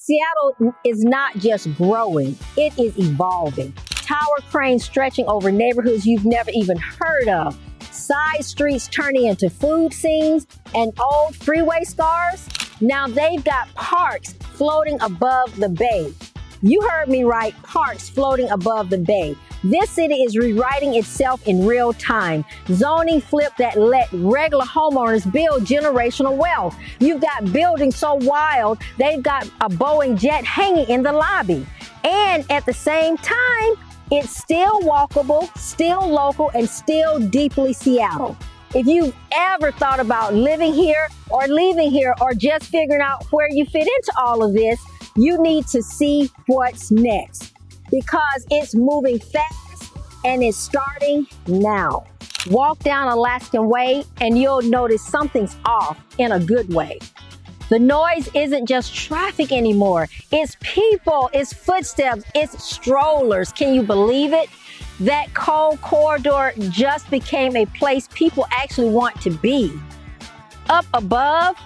Seattle is not just growing, it is evolving. Tower cranes stretching over neighborhoods you've never even heard of. Side streets turning into food scenes and old freeway scars. Now they've got parks floating above the bay. You heard me right, parks floating above the bay. This city is rewriting itself in real time. Zoning flip that let regular homeowners build generational wealth. You've got buildings so wild, they've got a Boeing jet hanging in the lobby. And at the same time, it's still walkable, still local, and still deeply Seattle. If you've ever thought about living here or leaving here or just figuring out where you fit into all of this, you need to see what's next because it's moving fast and it's starting now. Walk down Alaskan Way and you'll notice something's off in a good way. The noise isn't just traffic anymore. It's people, it's footsteps, it's strollers. Can you believe it? That cold corridor just became a place people actually want to be. Up above,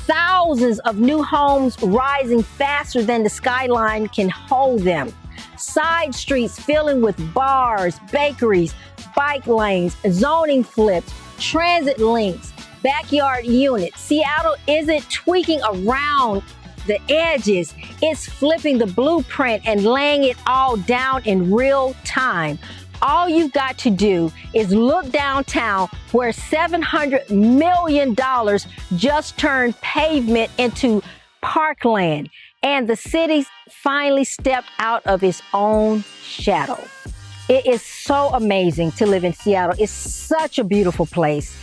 thousands of new homes rising faster than the skyline can hold them. Side streets filling with bars, bakeries, bike lanes, zoning flips, transit links, backyard units. Seattle isn't tweaking around the edges. It's flipping the blueprint and laying it all down in real time. All you've got to do is look downtown where $700 million just turned pavement into parkland. And the city's finally stepped out of its own shadow. It is so amazing to live in Seattle. It's such a beautiful place.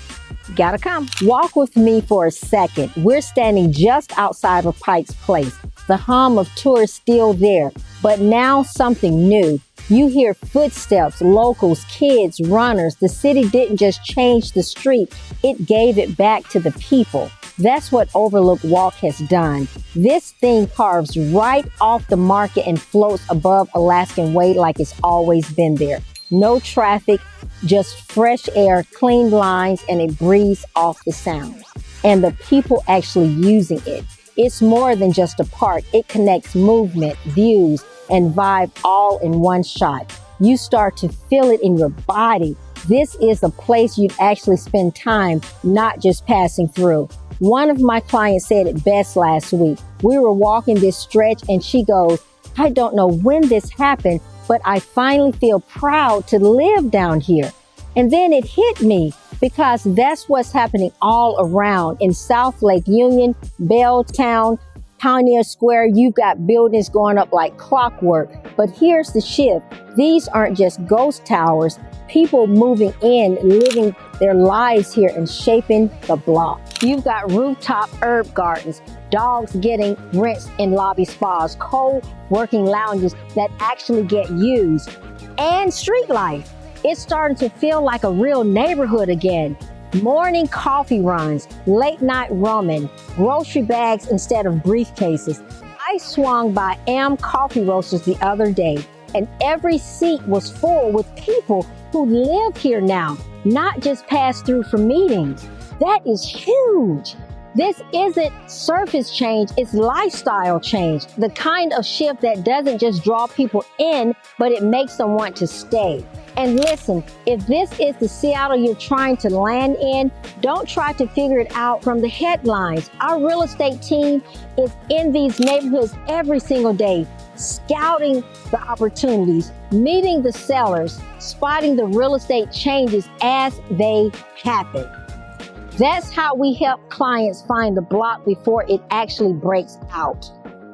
You gotta come. Walk with me for a second. We're standing just outside of Pike's Place. The hum of tourists still there, but now something new. You hear footsteps, locals, kids, runners. The city didn't just change the street, it gave it back to the people. That's what Overlook Walk has done. This thing carves right off the market and floats above Alaskan Way like it's always been there. No traffic, just fresh air, clean lines, and a breeze off the sound. And the people actually using it. It's more than just a park. It connects movement, views, and vibe all in one shot. You start to feel it in your body. This is a place you'd actually spend time, not just passing through. One of my clients said it best last week. We were walking this stretch and she goes, I don't know when this happened, but I finally feel proud to live down here. And then it hit me because that's what's happening all around in South Lake Union, Belltown, Pioneer Square. You've got buildings going up like clockwork. But here's the shift. These aren't just ghost towers. People moving in, living their lives here and shaping the block. You've got rooftop herb gardens, dogs getting rinsed in lobby spas, co-working lounges that actually get used, and street life. It's starting to feel like a real neighborhood again. Morning coffee runs, late night ramen, grocery bags instead of briefcases. I swung by Am Coffee Roasters the other day, and every seat was full with people who live here now, not just pass through for meetings. That is huge. This isn't surface change, it's lifestyle change. The kind of shift that doesn't just draw people in, but it makes them want to stay. And listen, if this is the Seattle you're trying to land in, don't try to figure it out from the headlines. Our real estate team is in these neighborhoods every single day, scouting the opportunities, meeting the sellers, spotting the real estate changes as they happen. That's how we help clients find the block before it actually breaks out.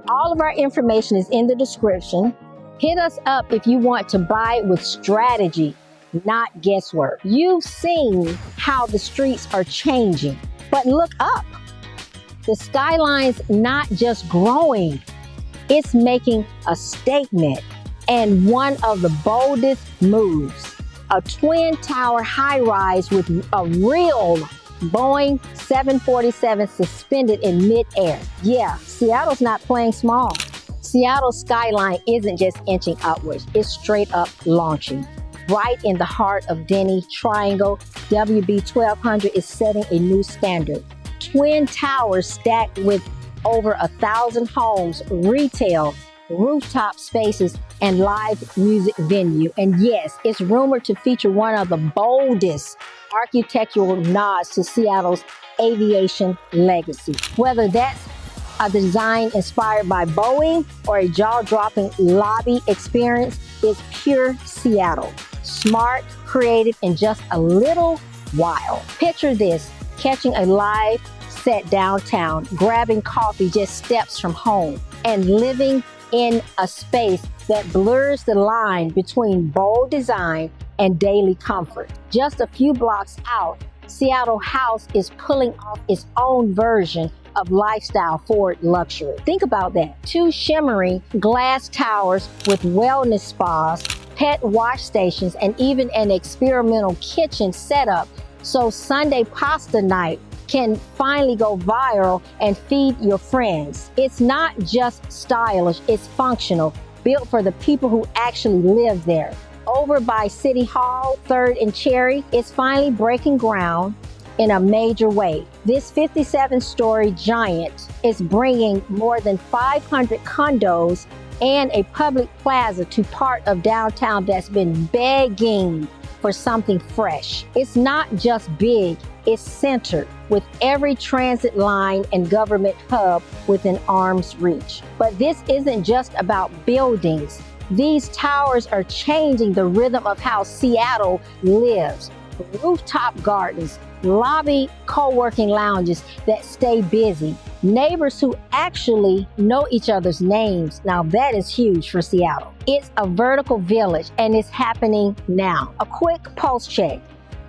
All of our information is in the description. Hit us up if you want to buy with strategy, not guesswork. You've seen how the streets are changing, but look up. The skyline's not just growing, it's making a statement, and one of the boldest moves. A twin tower high rise with a real Boeing 747 suspended in midair. Yeah, Seattle's not playing small. Seattle's skyline isn't just inching upwards, it's straight up launching. Right in the heart of Denny Triangle, WB 1200 is setting a new standard. Twin towers stacked with over 1,000 homes, retail, rooftop spaces, and live music venue. And yes, it's rumored to feature one of the boldest architectural nods to Seattle's aviation legacy. Whether that's a design inspired by Boeing or a jaw-dropping lobby experience, is pure Seattle. Smart, creative, and just a little wild. Picture this, catching a live set downtown, grabbing coffee just steps from home, and living in a space that blurs the line between bold design and daily comfort. Just a few blocks out, Seattle House is pulling off its own version of lifestyle forward luxury. Think about that. 2 shimmering glass towers with wellness spas, pet wash stations, and even an experimental kitchen setup so Sunday pasta night can finally go viral and feed your friends. It's not just stylish, it's functional, built for the people who actually live there. Over by City Hall, 3rd and Cherry, is finally breaking ground in a major way. This 57-story giant is bringing more than 500 condos and a public plaza to part of downtown that's been begging for something fresh. It's not just big, it's centered, with every transit line and government hub within arm's reach. But this isn't just about buildings. These towers are changing the rhythm of how Seattle lives. Rooftop gardens, lobby co-working lounges that stay busy, neighbors who actually know each other's names. Now that is huge for Seattle. It's a vertical village and it's happening now. A quick pulse check.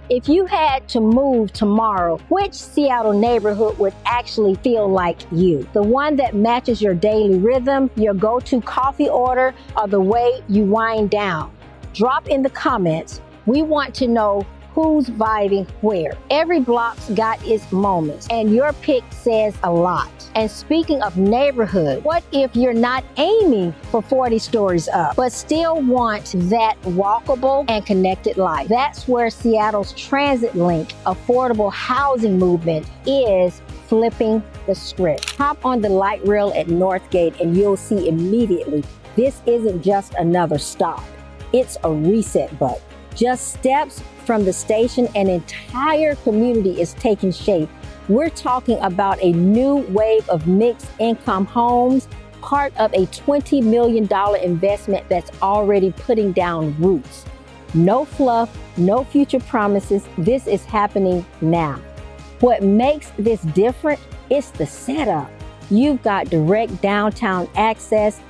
If you had to move tomorrow, which Seattle neighborhood would actually feel like you? The one that matches your daily rhythm, your go-to coffee order, or the way you wind down? Drop in the comments. We want to know who's vibing where. Every block's got its moments, and your pick says a lot. And speaking of neighborhood, what if you're not aiming for 40 stories up, but still want that walkable and connected life? That's where Seattle's transit link affordable housing movement is flipping the script. Hop on the light rail at Northgate and you'll see immediately this isn't just another stop. It's a reset button. Just steps from the station, an entire community is taking shape. We're talking about a new wave of mixed income homes, part of a $20 million investment that's already putting down roots. No fluff, no future promises. This is happening now. What makes this different is the setup. You've got direct downtown access,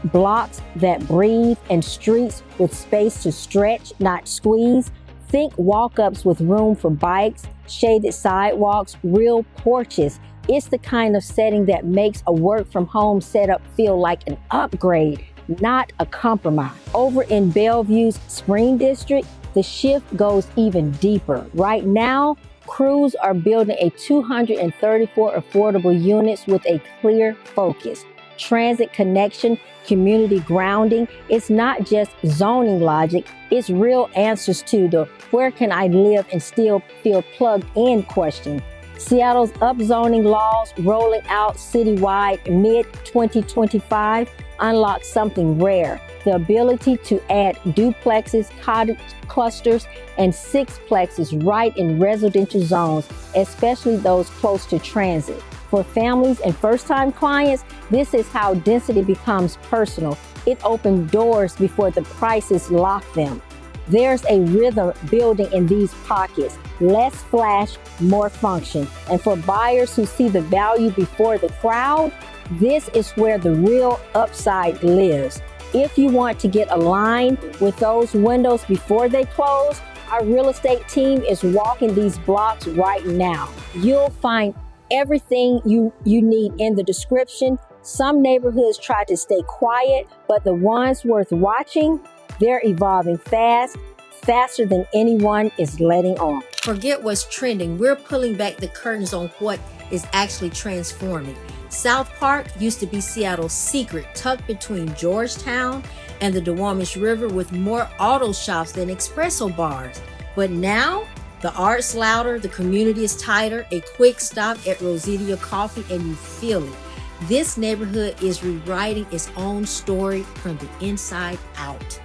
blocks that breathe, and streets with space to stretch, not squeeze. Think walk-ups with room for bikes, shaded sidewalks, real porches. It's the kind of setting that makes a work-from-home setup feel like an upgrade, not a compromise. Over in Bellevue's Spring District, the shift goes even deeper. Right now, crews are building a 234 affordable units with a clear focus. Transit connection, community grounding. It's not just zoning logic, it's real answers to the where can I live and still feel plugged in question. Seattle's upzoning laws rolling out citywide mid-2025 unlock something rare, the ability to add duplexes, cottage clusters, and sixplexes right in residential zones, especially those close to transit. For families and first-time clients, this is how density becomes personal. It opens doors before the prices lock them. There's a rhythm building in these pockets. Less flash, more function. And for buyers who see the value before the crowd, this is where the real upside lives. If you want to get aligned with those windows before they close, our real estate team is walking these blocks right now. You'll find everything you need in the description. Some neighborhoods try to stay quiet, but the ones worth watching, they're evolving faster than anyone is letting on. Forget what's trending. We're pulling back the curtains on what is actually transforming. South Park used to be Seattle's secret, tucked between Georgetown and the Duwamish River, with more auto shops than espresso bars. But now, the art's louder, the community is tighter, a quick stop at Rosidia Coffee and you feel it. This neighborhood is rewriting its own story from the inside out.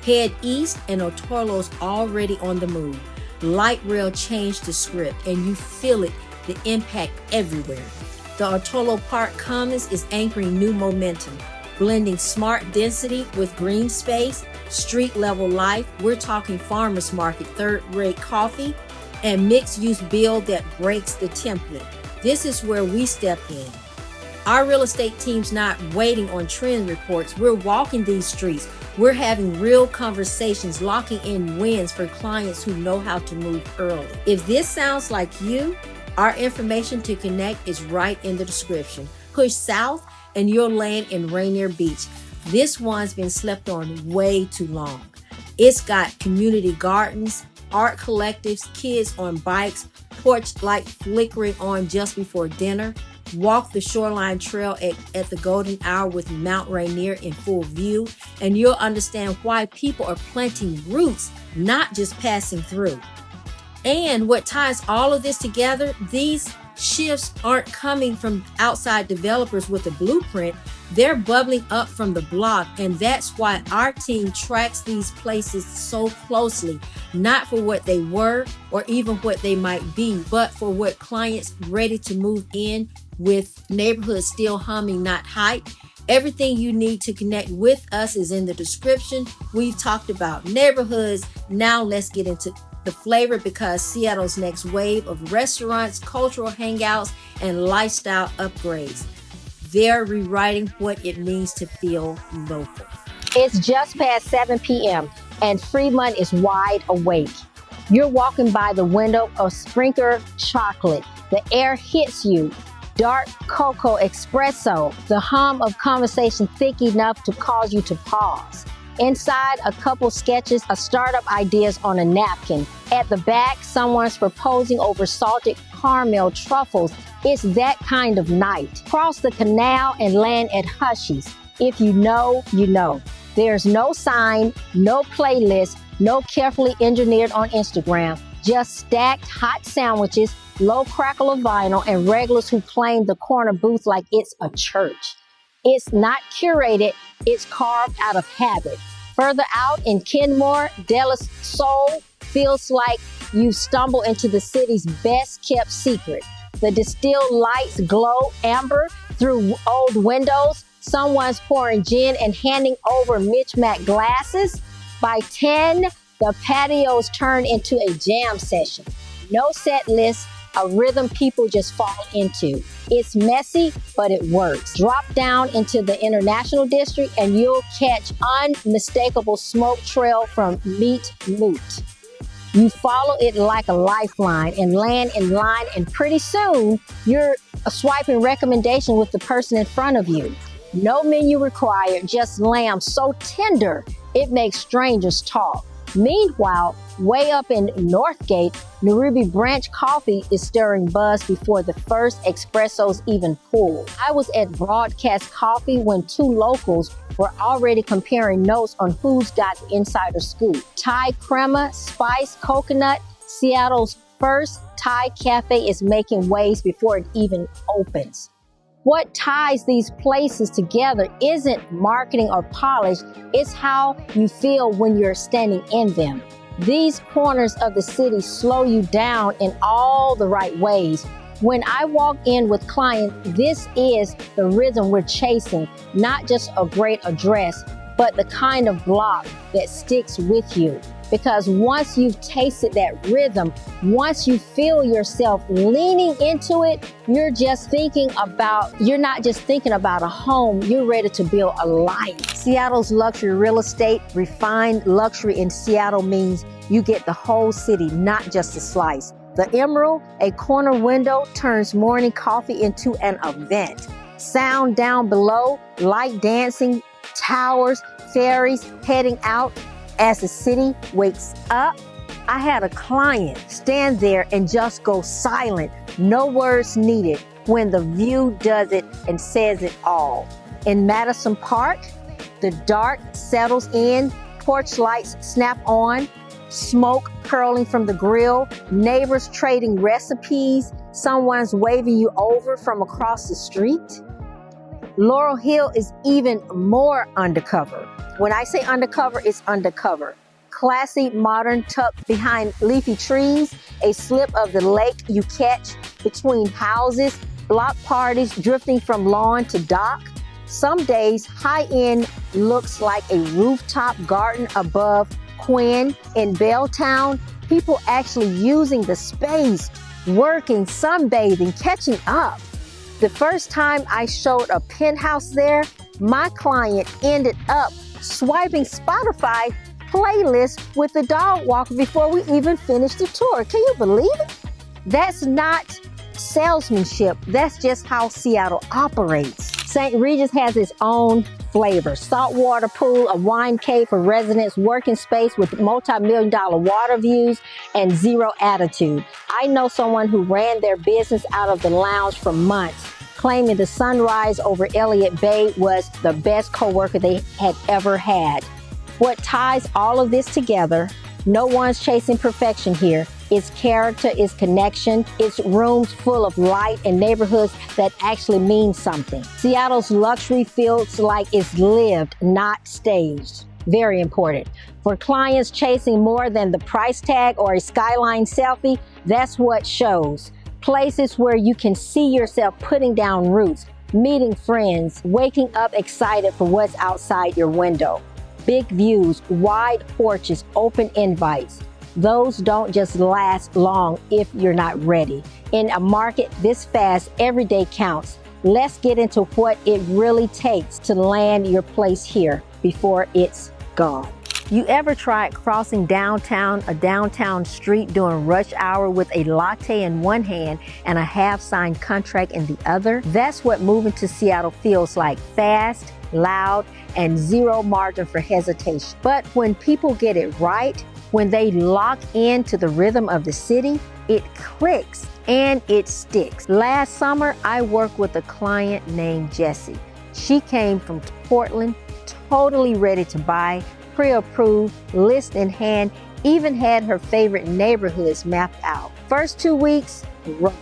Head east and Otorlo's already on the move. Light rail changed the script and you feel it, the impact everywhere. The Otorlo Park Commons is anchoring new momentum, blending smart density with green space, street level life. We're talking farmers market, third-rate coffee, and mixed-use build that breaks the template. This is where we step in. Our real estate team's not waiting on trend reports. We're walking these streets. We're having real conversations, locking in wins for clients who know how to move early. If this sounds like you, our information to connect is right in the description. Push south and you'll land in Rainier Beach. This one's been slept on way too long. It's got community gardens, art collectives, kids on bikes, porch light flickering on just before dinner. Walk the shoreline trail at the golden hour with Mount Rainier in full view, and you'll understand why people are planting roots, not just passing through. And what ties all of this together, these shifts aren't coming from outside developers with a blueprint. They're bubbling up from the block, and that's why our team tracks these places so closely, not for what they were or even what they might be, but for what clients ready to move in with neighborhoods still humming, not hype. Everything you need to connect with us is in the description. We've talked about neighborhoods. Now let's get into the flavor, because Seattle's next wave of restaurants, cultural hangouts, and lifestyle upgrades. They're rewriting what it means to feel local. It's just past 7 p.m. and Fremont is wide awake. You're walking by the window of Sprinkler chocolate. The air hits you. Dark cocoa espresso, the hum of conversation thick enough to cause you to pause. Inside, a couple sketches of startup ideas on a napkin. At the back, someone's proposing over salted caramel truffles. It's that kind of night. Cross the canal and land at Hushy's. If you know, you know. There's no sign, no playlist, no carefully engineered on Instagram. Just stacked hot sandwiches, low crackle of vinyl, and regulars who claim the corner booth like it's a church. It's not curated, it's carved out of habit. Further out in Kenmore, De La Soul feels like you stumble into the city's best kept secret. The distilled lights glow amber through old windows. Someone's pouring gin and handing over mismatched glasses. By 10, the patios turn into a jam session. No set list, a rhythm people just fall into. It's messy, but it works. Drop down into the International District and you'll catch unmistakable smoke trail from Meat Moot. You follow it like a lifeline and land in line, and pretty soon you're swiping recommendation with the person in front of you. No menu required, just lamb so tender it makes strangers talk. Meanwhile, way up in Northgate, Nairobi Branch Coffee is stirring buzz before the first espressos even pour. I was at Broadcast Coffee when two locals were already comparing notes on who's got the insider scoop. Thai crema, spice, coconut, Seattle's first Thai cafe is making waves before it even opens. What ties these places together isn't marketing or polish, it's how you feel when you're standing in them. These corners of the city slow you down in all the right ways. When I walk in with clients, this is the rhythm we're chasing, not just a great address, but the kind of block that sticks with you. Because once you've tasted that rhythm, once you feel yourself leaning into it, you're not just thinking about a home, you're ready to build a life. Seattle's luxury real estate, refined luxury in Seattle means you get the whole city, not just a slice. The Emerald, a corner window, turns morning coffee into an event. Sound down below, light dancing, towers, ferries heading out. As the city wakes up, I had a client stand there and just go silent, no words needed, when the view does it and says it all. In Madison Park, the dark settles in, porch lights snap on, smoke curling from the grill, neighbors trading recipes, someone's waving you over from across the street. Laurel Hill is even more undercover. When I say undercover, it's undercover. Classy, modern, tucked behind leafy trees, a slip of the lake you catch between houses, block parties drifting from lawn to dock. Some days, high-end looks like a rooftop garden above Quinn in Belltown. People actually using the space, working, sunbathing, catching up. The first time I showed a penthouse there, my client ended up swiping Spotify playlist with the dog walker before we even finished the tour. Can you believe it? That's not salesmanship. That's just how Seattle operates. St. Regis has its own flavor. Saltwater pool, a wine cave for residents, working space with multi-million-dollar water views, and zero attitude. I know someone who ran their business out of the lounge for months, claiming the sunrise over Elliott Bay was the best coworker they had ever had. What ties all of this together, no one's chasing perfection here. It's character, it's connection, it's rooms full of light and neighborhoods that actually mean something. Seattle's luxury feels like it's lived, not staged. Very important. For clients chasing more than the price tag or a skyline selfie, that's what shows. Places where you can see yourself putting down roots, meeting friends, waking up excited for what's outside your window. Big views, wide porches, open invites. Those don't just last long if you're not ready. In a market this fast, every day counts. Let's get into what it really takes to land your place here before it's gone. You ever tried crossing a downtown street during rush hour with a latte in one hand and a half-signed contract in the other? That's what moving to Seattle feels like. Fast, loud, and zero margin for hesitation. But when people get it right, when they lock into the rhythm of the city, it clicks and it sticks. Last summer, I worked with a client named Jessie. She came from Portland, totally ready to buy, pre-approved, list in hand, even had her favorite neighborhoods mapped out. First 2 weeks, rough.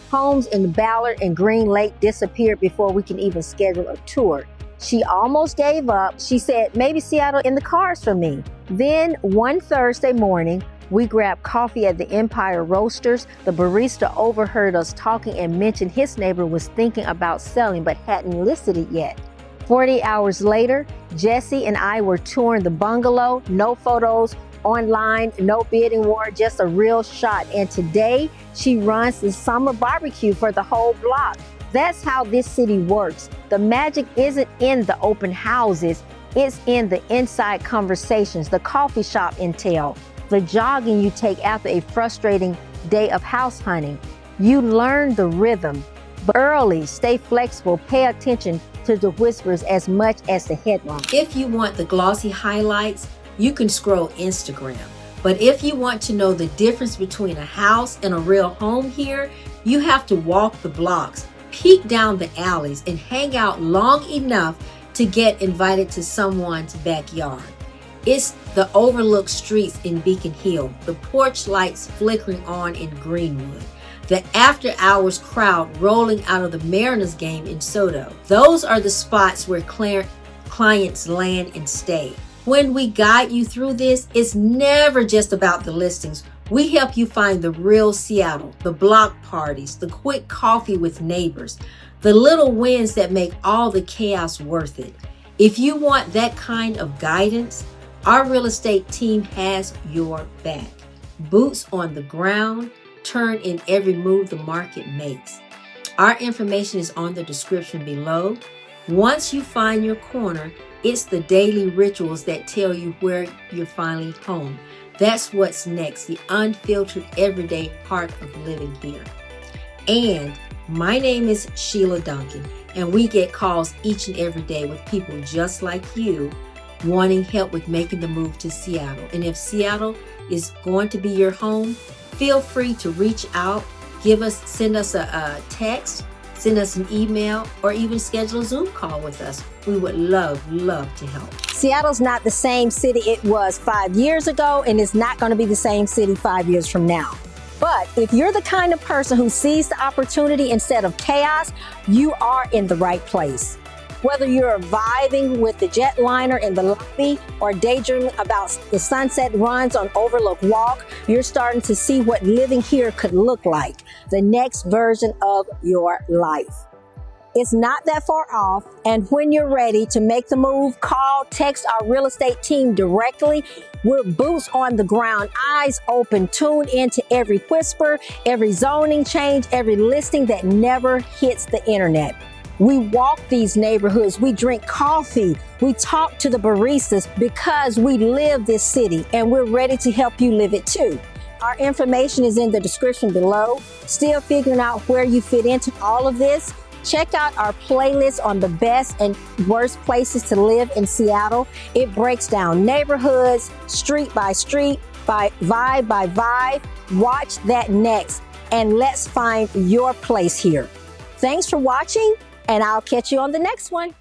Homes in Ballard and Green Lake disappeared before we can even schedule a tour. She almost gave up. She said, maybe Seattle in the cards for me. Then one Thursday morning, we grabbed coffee at the Empire Roasters. The barista overheard us talking and mentioned his neighbor was thinking about selling but hadn't listed it yet. 40 hours later, Jessie and I were touring the bungalow, no photos online, no bidding war, just a real shot. And today, she runs the summer barbecue for the whole block. That's how this city works. The magic isn't in the open houses, it's in the inside conversations, the coffee shop intel, the jogging you take after a frustrating day of house hunting. You learn the rhythm. But early, stay flexible, pay attention to the whispers as much as the headline. If you want the glossy highlights, you can scroll Instagram. But if you want to know the difference between a house and a real home here, you have to walk the blocks, peek down the alleys, and hang out long enough to get invited to someone's backyard. It's the overlooked streets in Beacon Hill, the porch lights flickering on in Greenwood, the after-hours crowd rolling out of the Mariners game in Soto. Those are the spots where clients land and stay. When we guide you through this, it's never just about the listings. We help you find the real Seattle, the block parties, the quick coffee with neighbors, the little wins that make all the chaos worth it. If you want that kind of guidance, our real estate team has your back. Boots on the ground, turn in every move the market makes. Our information is on the description below. Once you find your corner, it's the daily rituals that tell you where you're finally home. That's what's next, the unfiltered everyday part of living here. And my name is Sheila Duncan, and we get calls each and every day with people just like you wanting help with making the move to Seattle. And if Seattle is going to be your home, feel free to reach out, send us a text, send us an email, or even schedule a Zoom call with us. We would love to help. Seattle's not the same city it was 5 years ago, and it's not going to be the same city 5 years from now. But if you're the kind of person who sees the opportunity instead of chaos, you are in the right place. Whether you're vibing with the jetliner in the lobby or daydreaming about the sunset runs on Overlook Walk, you're starting to see what living here could look like, the next version of your life. It's not that far off, and when you're ready to make the move, call, text our real estate team directly. We're boots on the ground, eyes open, tuned into every whisper, every zoning change, every listing that never hits the internet. We walk these neighborhoods, we drink coffee, we talk to the baristas because we live this city and we're ready to help you live it too. Our information is in the description below. Still figuring out where you fit into all of this? Check out our playlist on the best and worst places to live in Seattle. It breaks down neighborhoods, street by street, by vibe. Watch that next, and let's find your place here. Thanks for watching, and I'll catch you on the next one.